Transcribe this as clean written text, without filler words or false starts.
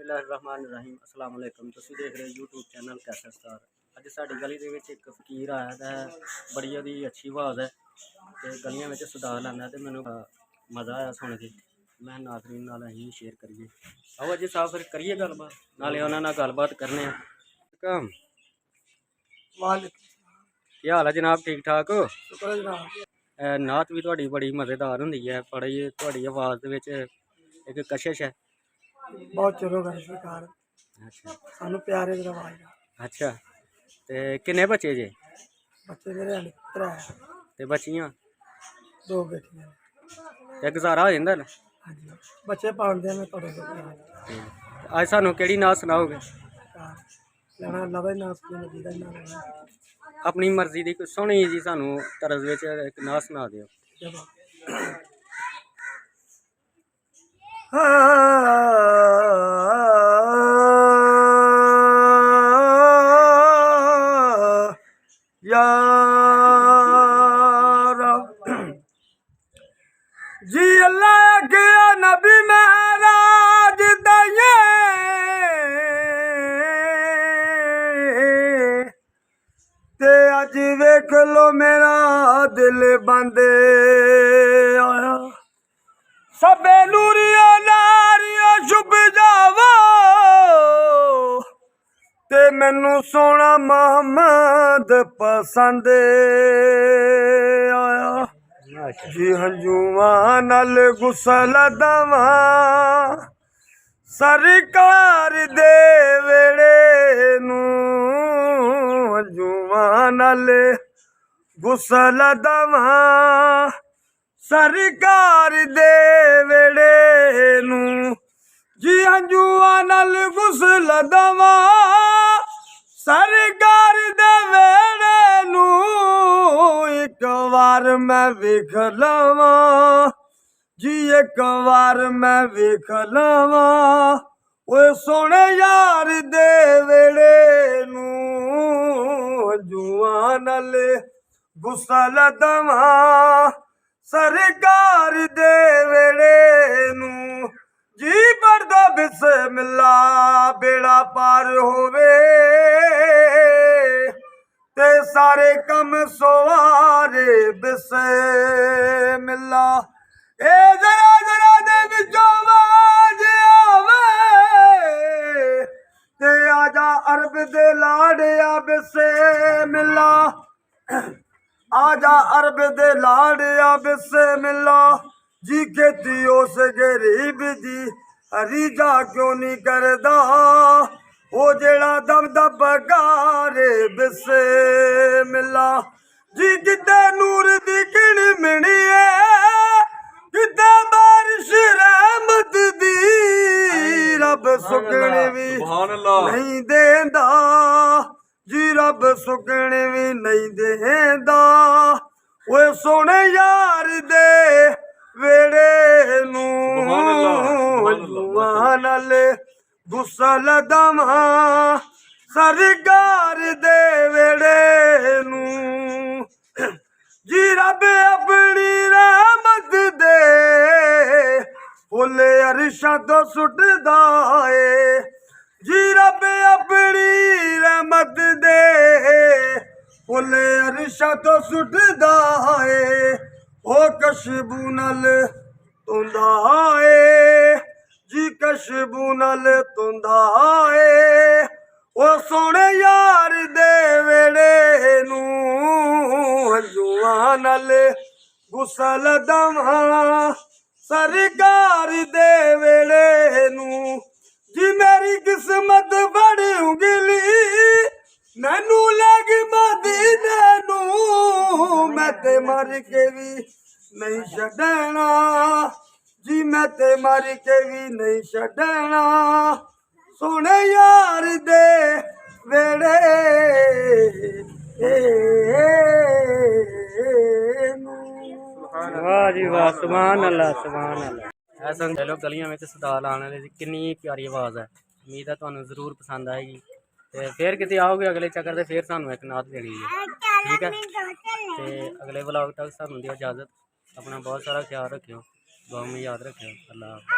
बिस्मिल्लाहिर्रहमानिर्रहीम अस्सलाम वालेकुम। तुसीं देख रहे यूट्यूब चैनल कैसर स्टार। अज साडी गली दे विच एक फकीर आया है, बड़ी ओहदी अच्छी आवाज़ है ते गलियां विच सदा लैंदा ते मैनूं मज़ा आया सुन के। मैं नाज़रीन नाल असीं शेयर करिए। आओ अजी साहब फिर करिए गलबात, नाले उन्हां नाल गलबात करने आं। क्या हाल है जनाब, ठीक ठाक हो? शुक्र है जनाब। नात भी तुहाडी बड़ी मज़ेदार हुंदी है, बड़ी तुहाडी आवाज़ दे विच एक कशिश है। बहुत चिर हो गया सरकार अच्छा सानू प्यारे दी आवाज दा। अच्छा, ते किन्ने बच्चे जे? बच्चे मेरे हल त्रै ते बच्चियां? दो बेटियां। ते गुजारा हो जांदा ना? हाँ जी, बच्चे पालदे मैं थोड़े से अज सानू केड़ी नात सनाओगे? लेना लवे ना सुने मजीदा ना लेना। अपनी मर्जी दी कोई सोहनी जी सानू तरज विच एक नात सुना दिओ। जी अल्लाह के नबी महराज दये ते अज वेख लो मेरा दिल बंदे आया। सबे नूरिया नारिया छुप जावो ते मैनू सोना मोहम्मद पसंद आया। जी हंजुआं नाल गुसल दवा सरकार दे वेड़े नू, हंजुआं नाल गुसल दवा सरकार दे वेड़े नू। जी हंजुआं नाल गुसल दवा सरकार दे वेड़े नू। एक बार मैं वेख लवां जी, एक बार मैं वेख लवां ओए सोने यार दे वेड़े नू। हंजुआं नाल गुसल दवा सरकार दे वेड़े नू। जी पढ़दा बिस्मिल्लाह बेड़ा पार होवे ते सारे कम सवारे बिस्मिल्लाह। ए जरा जरा दे विचों आवाज आवे ते आजा अरब दे लाड़िया बिस्मिल्लाह। आजा अरब दे लाड़िया बिस्मिल्लाह। जी खेती उस गरीब दी हरीजा क्यों नहीं करदा ओ जेड़ा दम दब गारे बिस्मिल्लाह। जी किते नूर दी किण मिणी है किते बारिश रहमत दी रब सुकण भी नहीं देंदा जी, रब सुकण भी नहीं देंदा ओए सोने यार दे वेड़े नू। हंजुआं नाल गुसल दवा सरकार दे वेड़े नू। जी रब अपनी रहमत दे फुल अरशां तो सुटदा है। जी रब अपनी रहमत दे फुल अरशां तो सुटदा है। ओ कशबू नाल तुंदा है जी, कशबू नाल तुंदा है ओ सोने यार दे वेड़े नू। हंजुआं नाल गुसल दवा सरकार दे वेड़े नू। जी मेरी किस्मत बड़ी उंगली मैनू लग मदीने नू। मैं ते मर के भी नहीं छड्डना जी, मैं ते मर के भी नहीं छड्डना सोने यार दे वेड़े नू। वाह जी वाह, सुभान अल्लाह सुभान अल्लाह। ऐसा चलो गलियां में सदा लाने वाली किन्नी प्यारी आवाज़ है। उम्मीद है तुहानू जरूर पसंद आएगी। ते फिर किते आओगे अगले चक्कर ते फिर सानू एक नात देनी है, ठीक है? ते अगले ब्लॉग तक सानू दियो इजाज़त। अपना बहुत सारा ख्याल रखियो, दुआ में याद रखियो। अल्लाह।